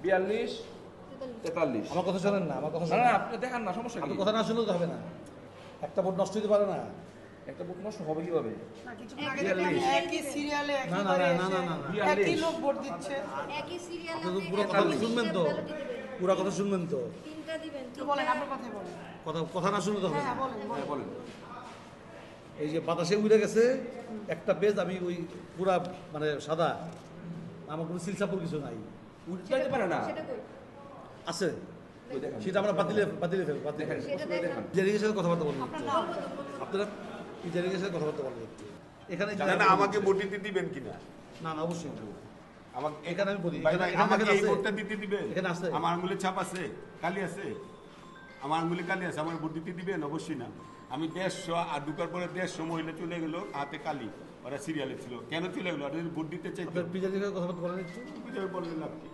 42 43। আমার কথা শোনেন না, আমার কথা না শোনেন না না। আপনি দেখান না, সমস্যা কি? আপনি কথা না শুনলেও তো হবে না। একটা ভোট নষ্ট হতে পারে না। একটা বুক নষ্ট হবে কিভাবে? না, কিছু এক আগে বিয়াল্লিশ। দেখলাম একই সিরিয়ালে না, না, একইবারে না, না, না, না, এসে একই লোক ভোট দিচ্ছে। একই সিরিয়ালে আপনি তো আপনি পুরো একটা কথা ব্যালট শুনবেন তো, দিবেন। পুরো কথা শুনবেন তো। তিনটা দিবেন, তো বলেন, আপনার কথাই বলেন। কথা না শুনলে তো হবে হ্যাঁ না। বলেন হ্যাঁ বলেন। বলেন। এই যে বাতাসে উড়ে গেছে একটা পেজ, আমি ওই পুরা মানে সাদা, আমার কোনো সিলসাপুর কিছু নাই উঠতে যেতে পারে না। সেটা কই? আছে, ওই দেখেন। সেটা আমরা বাতিলে ফেলবো। দেখেন, সেটা ওই দেখেন। ইজারিকের সাথে কথাবার্তা বলবো আপনার নাম? আপনারা, ইজারিকের সাথে কথাবার্তা বলবো একটু। এখানে না না আমাকে ভোট দিতে দিবেন কিনা? না না অবশ্যই না। আমাকে এখানে আমি বলি, ভাই, এখানে- ভাই, এখানে আমাকে এই আছে। ভোটটা দিতে দিবেন? এখানে আছে। আমার আঙ্গুলে ছাপ আছে, কালি আছে, আমার আঙ্গুলে কালি আছে, আমার ভোট দিতে দিবেন? অবশ্যই না। আমি 150 আর ঢুকার পরে 150 মহিলা চলে গেল, হাতে কালি, ওরা সিরিয়ালে ছিল, কেন চলে গেলো? আর যদি ভোট দিতে চাইতো আপনার ইজারিকের কথাবার্তা বলেন একটু। বিজয় বললেন আপনি